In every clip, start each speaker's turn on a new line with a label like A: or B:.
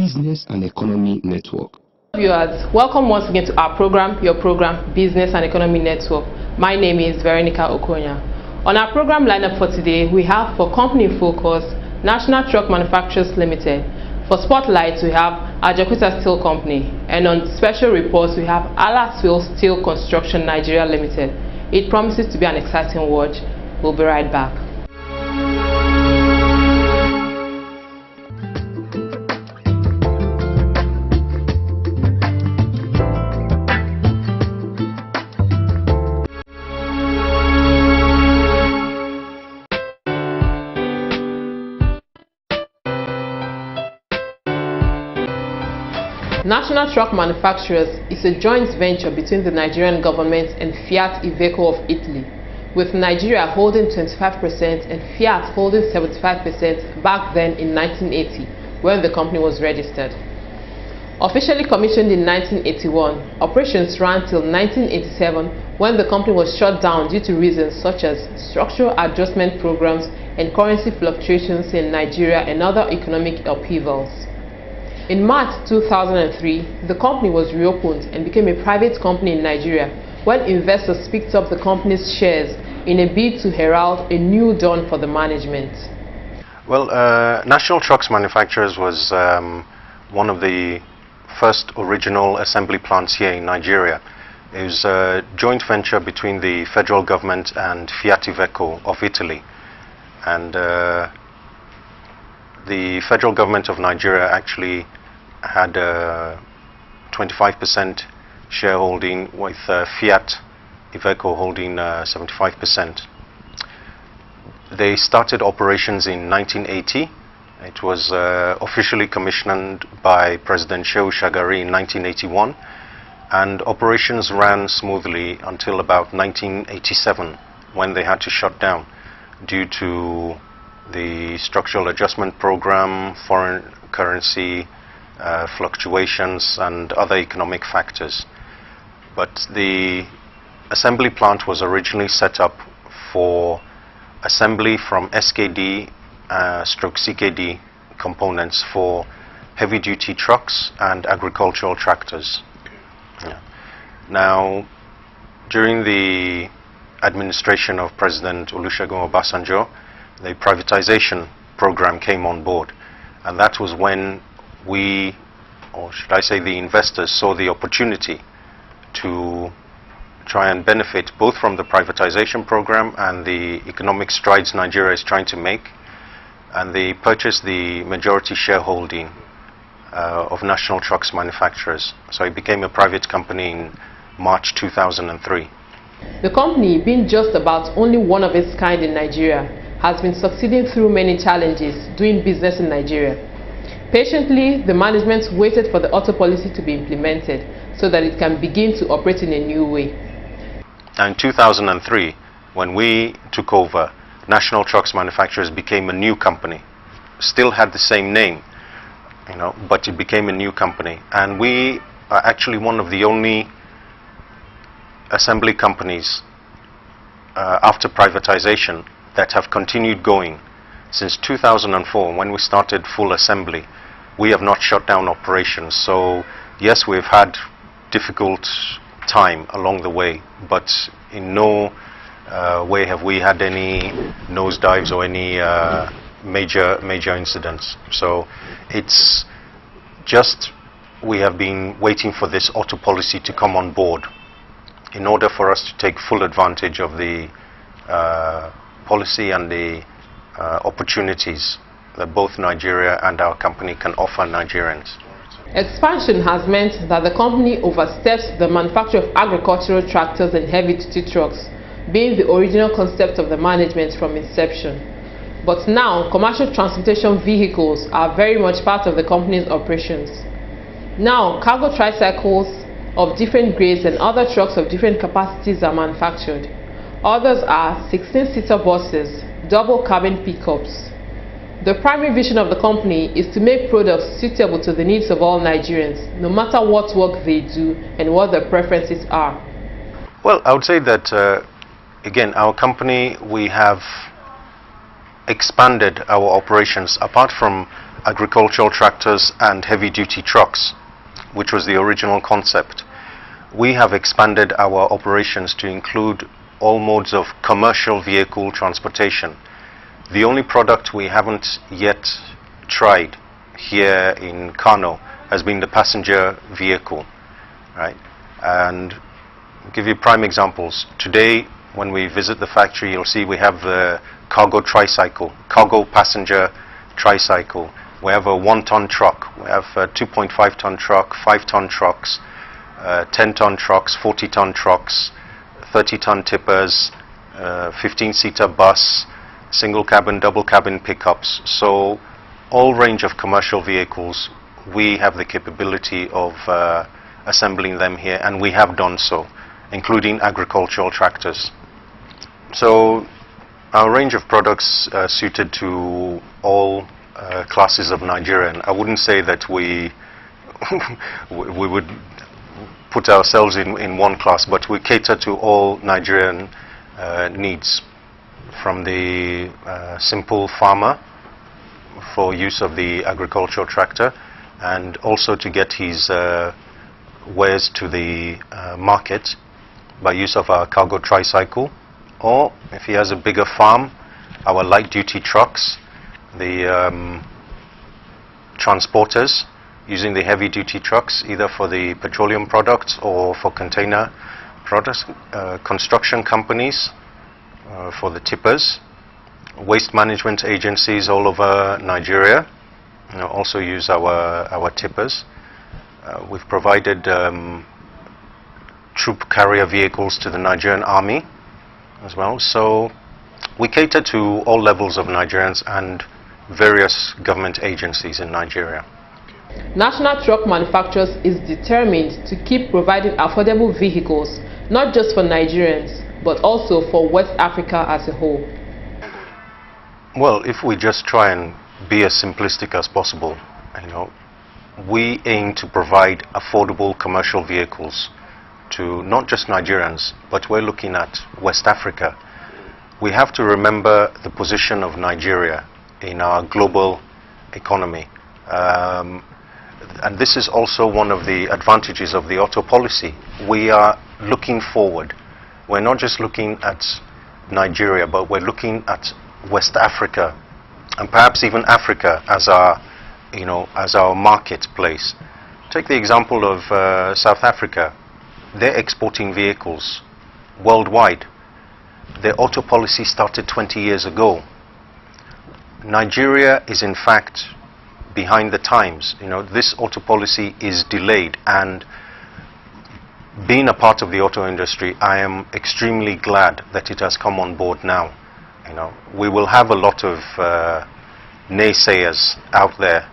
A: Business and Economy Network.
B: Viewers, welcome once again to our program, your program, Business and Economy Network. My name is Veronica Okonya. On our program lineup for today, we have for Company Focus, National Truck Manufacturers Limited. For Spotlight, we have Ajaokuta Steel Company. And on special reports, we have Alaswil Steel Construction Nigeria Limited. It promises to be an exciting watch. We'll be right back. National Truck Manufacturers is a joint venture between the Nigerian government and Fiat Iveco of Italy, with Nigeria holding 25% and Fiat holding 75% back then in 1980, when the company was registered. Officially commissioned in 1981, operations ran till 1987, when the company was shut down due to reasons such as structural adjustment programs and currency fluctuations in Nigeria and other economic upheavals. In March 2003, the company was reopened and became a private company in Nigeria when investors picked up the company's shares in a bid to herald a new dawn for the management.
C: Well, National Trucks Manufacturers was one of the first original assembly plants here in Nigeria. It was a joint venture between the federal government and Fiat Iveco of Italy. And the federal government of Nigeria actually had a 25% shareholding, with Fiat Iveco holding 75%. They started operations in 1980. It was officially commissioned by President Shehu Shagari in 1981, and operations ran smoothly until about 1987, when they had to shut down due to the structural adjustment program, foreign currency fluctuations and other economic factors. But the assembly plant was originally set up for assembly from SKD stroke CKD components for heavy duty trucks and agricultural tractors. Yeah. Now, during the administration of President Olusegun Obasanjo, the privatization program came on board, and that was when we, or should I say the investors, saw the opportunity to try and benefit both from the privatization program and the economic strides Nigeria is trying to make, and they purchased the majority shareholding of National Trucks Manufacturers. So it became a private company in March 2003.
B: The company, being just about only one of its kind in Nigeria, has been succeeding through many challenges doing business in Nigeria. Patiently, the management waited for the auto policy to be implemented so that it can begin to operate in a new way.
C: And in 2003, when we took over, National Trucks Manufacturers became a new company. Still had the same name, but it became a new company. And we are actually one of the only assembly companies after privatization that have continued going. Since 2004, when we started full assembly, we have not shut down operations. So yes, we've had difficult time along the way, but in no way have we had any nosedives or any major incidents. So it's just we have been waiting for this auto policy to come on board in order for us to take full advantage of the policy and the opportunities that both Nigeria and our company can offer Nigerians.
B: Expansion has meant that the company oversteps the manufacture of agricultural tractors and heavy-duty trucks, being the original concept of the management from inception. But now, commercial transportation vehicles are very much part of the company's operations. Now, cargo tricycles of different grades and other trucks of different capacities are manufactured. Others are 16-seater buses, double cabin pickups. The primary vision of the company is to make products suitable to the needs of all Nigerians, no matter what work they do and what their preferences are.
C: Well, I would say that, again, our company, we have expanded our operations. Apart from agricultural tractors and heavy-duty trucks, which was the original concept. We have expanded our operations to include all modes of commercial vehicle transportation. The only product we haven't yet tried here in Kano has been the passenger vehicle, right? And I'll give you prime examples. Today, when we visit the factory, you'll see we have the cargo tricycle, cargo passenger tricycle. We have a 1-ton truck, we have a 2.5-ton truck, 5-ton trucks, 10-ton trucks, 40-ton trucks, 30-ton tippers, 15-seater bus, single cabin, double cabin pickups. So all range of commercial vehicles, we have the capability of assembling them here, and we have done so, including agricultural tractors. So our range of products suited to all classes of Nigerian. I wouldn't say that we we would put ourselves in one class, but we cater to all Nigerian needs, from the simple farmer for use of the agricultural tractor, and also to get his wares to the market by use of our cargo tricycle, or if he has a bigger farm, our light-duty trucks, the transporters, using the heavy-duty trucks either for the petroleum products or for container products, construction companies for the tippers, waste management agencies all over Nigeria also use our tippers. We've provided troop carrier vehicles to the Nigerian Army as well. So we cater to all levels of Nigerians and various government agencies in Nigeria.
B: National Truck Manufacturers is determined to keep providing affordable vehicles, not just for Nigerians, but also for West Africa as a whole.
C: Well, if we just try and be as simplistic as possible, we aim to provide affordable commercial vehicles to not just Nigerians, but we're looking at West Africa. We have to remember the position of Nigeria in our global economy. And this is also one of the advantages of the auto policy. We are looking forward. We're not just looking at Nigeria, but we're looking at West Africa, and perhaps even Africa as our, as our marketplace. Take the example of South Africa. They're exporting vehicles worldwide. Their auto policy started 20 years ago. Nigeria is in fact behind the times. This auto policy is delayed, and being a part of the auto industry, I am extremely glad that it has come on board now. We will have a lot of naysayers out there,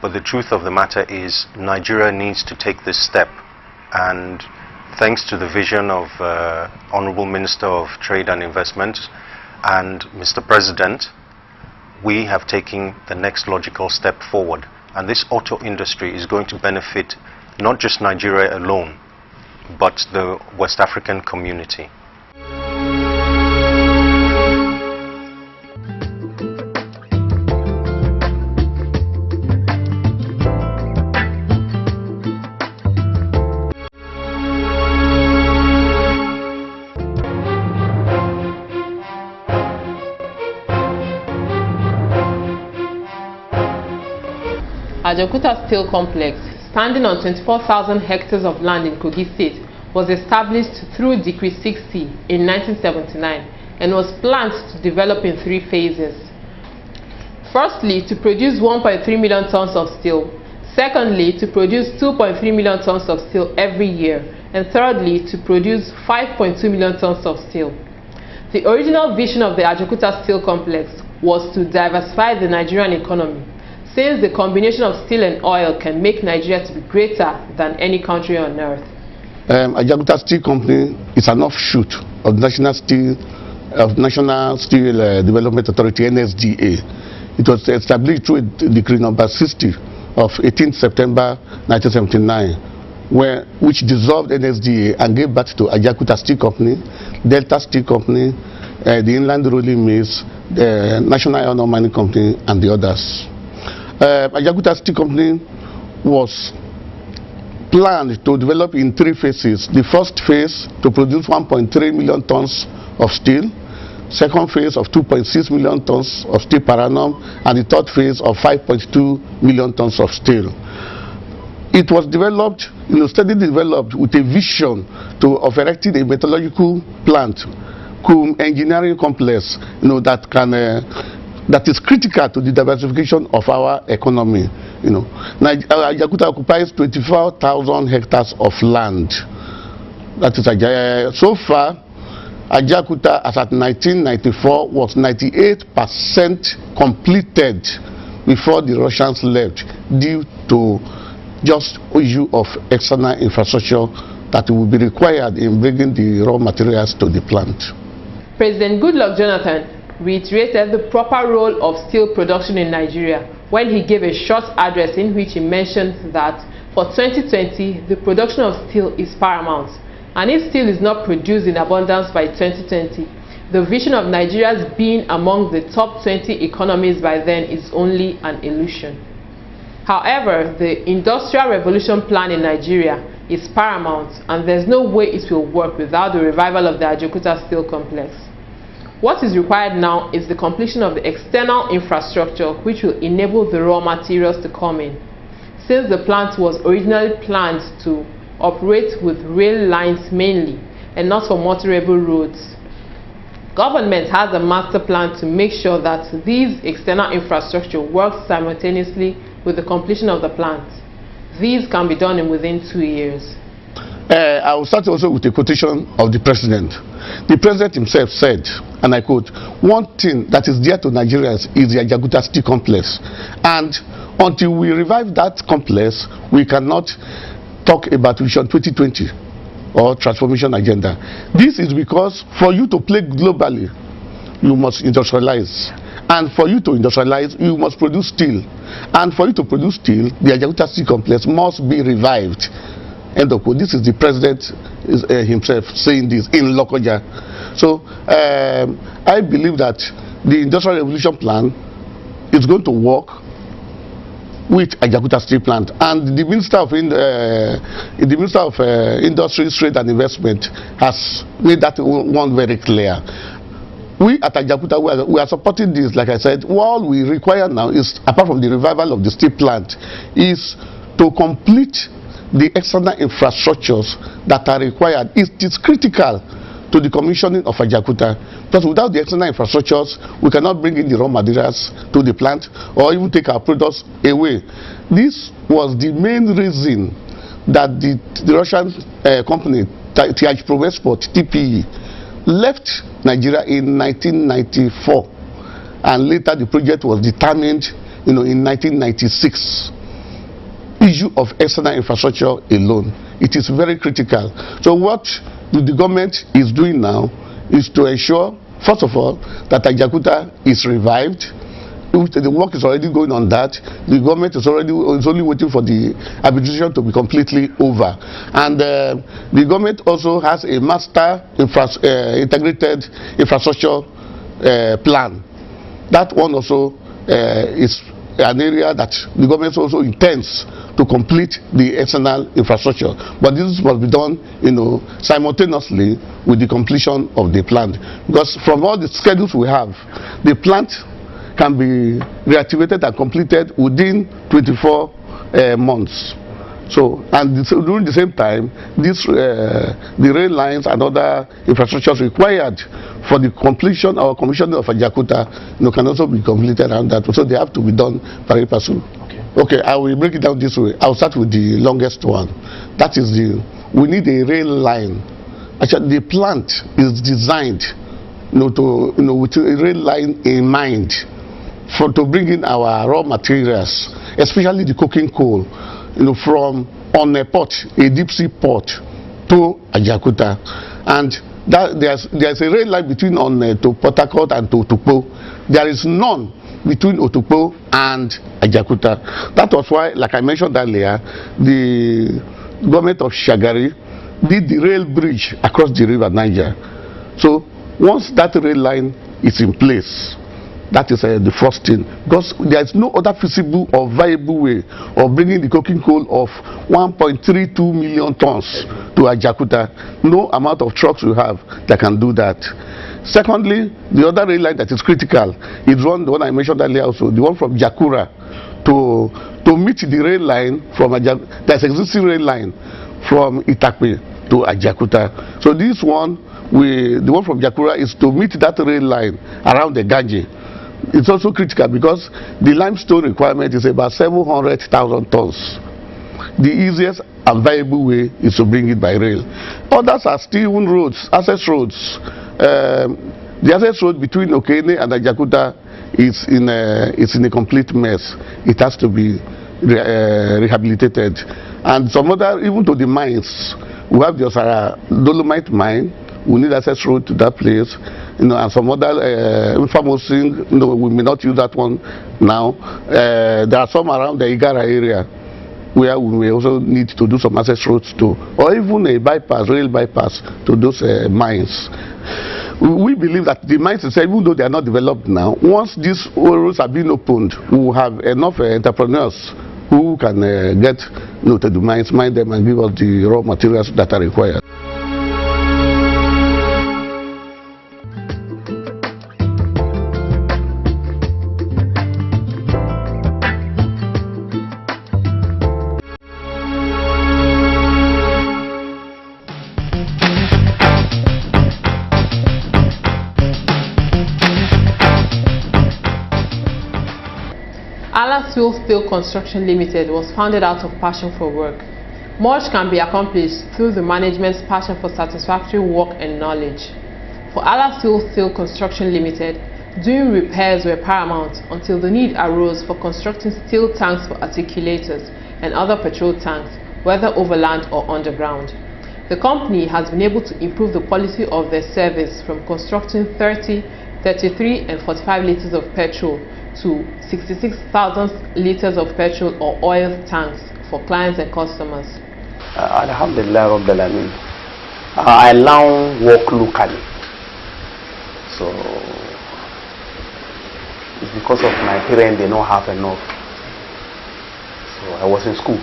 C: but the truth of the matter is Nigeria needs to take this step, and thanks to the vision of Honorable Minister of Trade and Investment and Mr. President, we have taken the next logical step forward, and this auto industry is going to benefit not just Nigeria alone, but the West African community.
B: Ajaokuta Steel Complex, standing on 24,000 hectares of land in Kogi State, was established through Decree 60 in 1979 and was planned to develop in 3 phases. Firstly, to produce 1.3 million tons of steel. Secondly, to produce 2.3 million tons of steel every year. And thirdly, to produce 5.2 million tons of steel. The original vision of the Ajaokuta Steel Complex was to diversify the Nigerian economy, since the combination of steel and oil can make Nigeria to be greater than any country on earth.
D: Ajaokuta Steel Company is an offshoot of National Steel Development Authority, NSDA. It was established through Decree number 60 of 18th September 1979, which dissolved NSDA and gave birth to Ajaokuta Steel Company, Delta Steel Company, the Inland Rolling Mills, the National Iron Ore Mining Company, and the others. Ajaokuta Steel Company was planned to develop in 3 phases. The first phase to produce 1.3 million tons of steel, second phase of 2.6 million tons of steel per annum, and the third phase of 5.2 million tons of steel. It was developed, steadily developed with a vision of erecting a metallurgical plant, engineering complex, that is critical to the diversification of our economy. Ajaokuta occupies 24,000 hectares of land. That is so far. Ajaokuta, as at 1994, was 98% completed before the Russians left, due to just issue of external infrastructure that will be required in bringing the raw materials to the plant. President
B: Goodluck Jonathan reiterated the proper role of steel production in Nigeria when he gave a short address in which he mentioned that for 2020, the production of steel is paramount. And if steel is not produced in abundance by 2020, the vision of Nigeria's being among the top 20 economies by then is only an illusion. However, the Industrial Revolution plan in Nigeria is paramount, and there's no way it will work without the revival of the Ajaokuta Steel Complex. What is required now is the completion of the external infrastructure which will enable the raw materials to come in. Since the plant was originally planned to operate with rail lines mainly and not for motorable roads, government has a master plan to make sure that these external infrastructure works simultaneously with the completion of the plant. These can be done in within 2 years.
D: I will start also with a quotation of the president. The president himself said, and I quote, "One thing that is dear to Nigerians is the Ajaokuta Steel Complex. And until we revive that complex, we cannot talk about Vision 2020 or transformation agenda." This is because for you to play globally, you must industrialize. And for you to industrialize, you must produce steel. And for you to produce steel, the Ajaokuta Steel Complex must be revived. End of quote. This is the president himself saying this in Lokoja. So I believe that the Industrial Revolution plan is going to work with Ajaokuta Steel Plant, and the Minister of Industry, Trade and Investment has made that one very clear. We at Ajaokuta, we are supporting this. Like I said, all we require now is, apart from the revival of the steel plant, is to complete the external infrastructures that are required. It is critical to the commissioning of Ajaokuta, because without the external infrastructures, we cannot bring in the raw materials to the plant or even take our products away. This was the main reason that the Russian company TH Provexport, TPE, left Nigeria in 1994, and later the project was determined in 1996. Issue of external infrastructure alone, it is very critical. So what the government is doing now is to ensure, first of all, that Ajaokuta is revived. The work is already going on that. The government is only waiting for the arbitration to be completely over. And the government also has a master integrated infrastructure plan. That one also is an area that the government also intends to complete the external infrastructure. But this must be done, simultaneously with the completion of the plant. Because from all the schedules we have, the plant can be reactivated and completed within 24 months. So, during the same time, the rail lines and other infrastructures required for the completion or commissioning of Ajaokuta can also be completed around that. So they have to be done pari passu. Okay, I will break it down this way. I'll start with the longest one. That is we need a rail line. Actually, the plant is designed with a rail line in mind to bring in our raw materials, especially the coking coal, from on a port, a deep sea port, to Ajaokuta. And there's a rail line between to Port Harcourt and to Otukpo. There is none between Otukpo and Ajaokuta. That was why, like I mentioned earlier, the government of Shagari did the rail bridge across the river Niger. So once that rail line is in place, That is the first thing, because there is no other feasible or viable way of bringing the coking coal of 1.32 million tons to Ajaokuta. No amount of trucks we have that can do that. Secondly, the other rail line that is critical is the one I mentioned earlier also, the one from Jakura to meet the rail line from there's existing rail line from Itakpe to Ajaokuta. So this one, the one from Jakura is to meet that rail line around the Ganji. It's also critical because the limestone requirement is about 700,000 tons. The easiest and viable way is to bring it by rail. Others are still roads, access roads. The access road between Okene and Ajaokuta is in a complete mess. It has to be rehabilitated. And some other, even to the mines, we have the Osara Dolomite mine. We need access road to that place, and some other famous thing. We may not use that one now. There are some around the Igara area where we may also need to do some access roads to, or even a bypass, rail bypass to those mines. We believe that the mines, even though they are not developed now, once these roads are being opened, we will have enough entrepreneurs who can get to the mines, mine them, and give us the raw materials that are required.
B: Ala Seoul Steel Construction Limited was founded out of passion for work. Much can be accomplished through the management's passion for satisfactory work and knowledge. For Ala Seoul Steel Construction Limited, doing repairs were paramount until the need arose for constructing steel tanks for articulators and other petrol tanks, whether overland or underground. The company has been able to improve the quality of their service from constructing 30, 33 and 45 liters of petrol to 66,000 liters of petrol or oil tanks for clients and customers.
E: Alhamdulillah Rabbil Alamin. I now work locally. So it's because of my parents, they don't have enough. So I was in school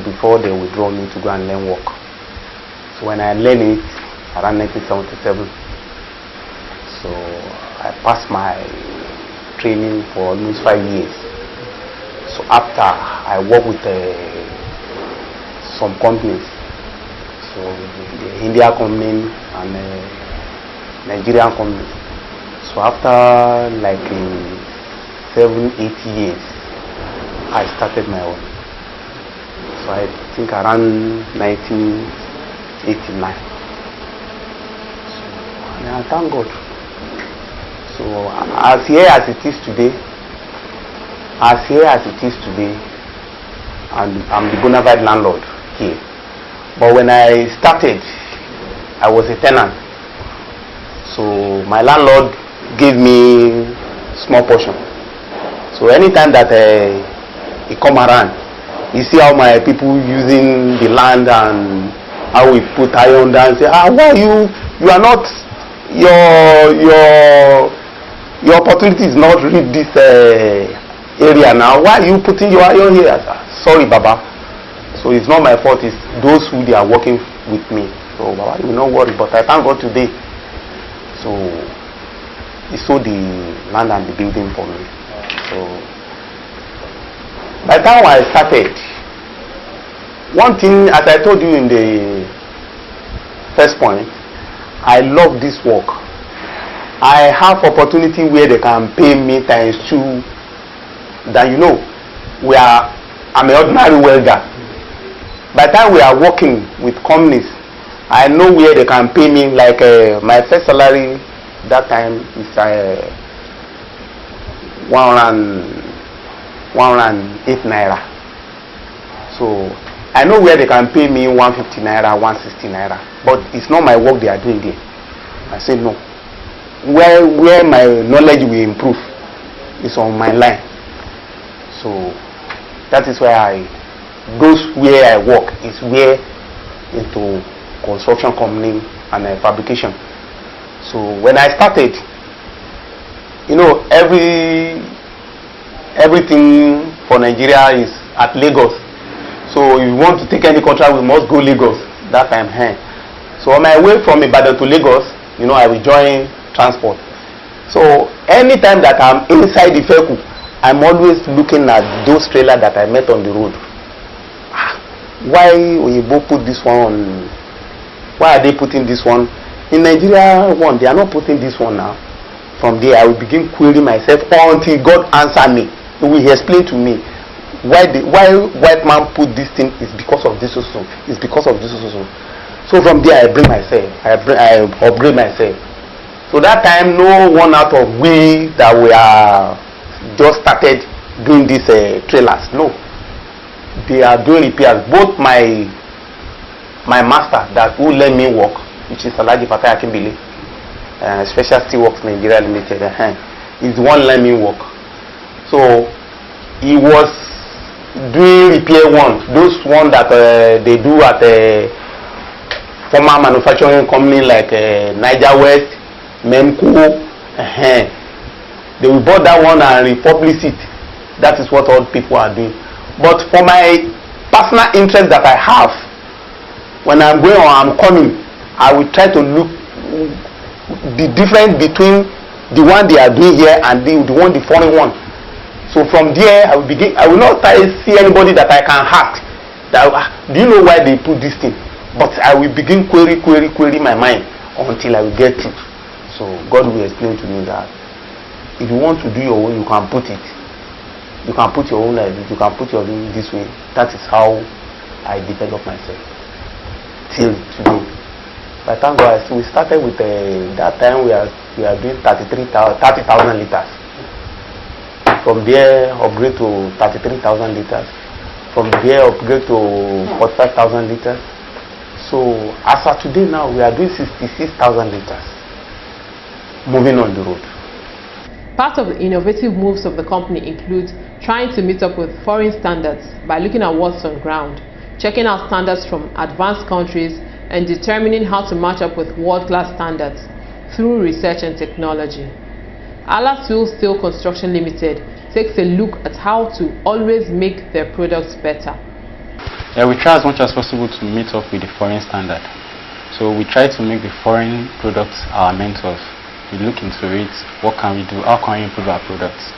E: before they withdraw me to go and learn work. So when I learned it around 1977, so I passed my training for almost 5 years. So after I worked with some companies, so the India company and Nigerian company. So after like 7-8 years, I started my own. So I think around 1989. So I thank God. So as here as it is today, and I'm the bona fide landlord here. But when I started, I was a tenant. So my landlord gave me small portion. So anytime that he come around, you see how my people using the land and how we put iron down. Say, why you are not your opportunity is not reach this area now. Why are you putting your iron here? Sorry, Baba. So it's not my fault. It's those who they are working with me. So Baba, you don't worry. But I thank God today. So he sold the land and the building for me. So by the time I started, one thing, as I told you in the first point, I love this work. I have opportunity where they can pay me ×2 than I'm an ordinary welder. By the time we are working with companies, I know where they can pay me like my first salary that time is 108 naira. So I know where they can pay me 150 naira, 160 naira, but it's not my work they are doing there. I said no. Where my knowledge will improve is on my line. So that is where where I work is where into construction company and fabrication. So when I started, you know, everything for Nigeria is at Lagos. So if you want to take any contract, we must go Lagos that time. So on my way from Ibadan to Lagos, you know, I will join transport. So anytime that I'm inside the vehicle, I'm always looking at those trailers that I met on the road. Why Oyibo put this one on? Why are they putting this one? In Nigeria one, they are not putting this one now. From there, I will begin querying myself until God answer me. He will explain to me why white man put this thing is because of this also. It's because of this also. So from there, I upgrade myself. So that time, no one out of we that we are just started doing these trailers. No, they are doing repairs. Both my master that who let me work, which is Alhaji Fatai Akimbili, Special Steelworks Nigeria Limited, is the one let me work. So he was doing repair ones, those ones that they do at former manufacturing company like Niger West, Memco. They will bought that one and republish it. That is what all people are doing. But for my personal interest that I have, when I'm going or I'm coming, I will try to look the difference between the one they are doing here and the foreign one. So from there, I will not try to see anybody that I can hack. That, do you know why they put this thing? But I will begin query my mind until I will get it. So God will explain to me that if you want to do your own, you can put it. You can put your own like this. You can put your own this way. That is how I develop myself till today. But thank God, we started with that time we are doing 30,000 liters. From there, upgrade to 33,000 liters. From there, upgrade to 45,000 liters. So as of today now, we are doing 66,000 liters. Moving on the road.
B: Part of the innovative moves of the company includes trying to meet up with foreign standards by looking at what's on ground, checking out standards from advanced countries, and determining how to match up with world-class standards through research and technology. Allah Tools Steel Construction Limited takes a look at how to always make their products better.
F: Yeah, we try as much as possible to meet up with the foreign standard. So we try to make the foreign products our mentors. We look into it, what can we do, how can we improve our products.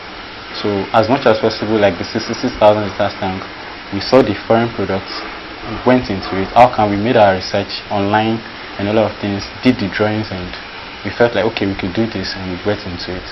F: So as much as possible, like the 66,000 liters tank, we saw the foreign products, went into it, how can we made our research online and a lot of things, did the drawings, and we felt like okay, we could do this, and we went into it.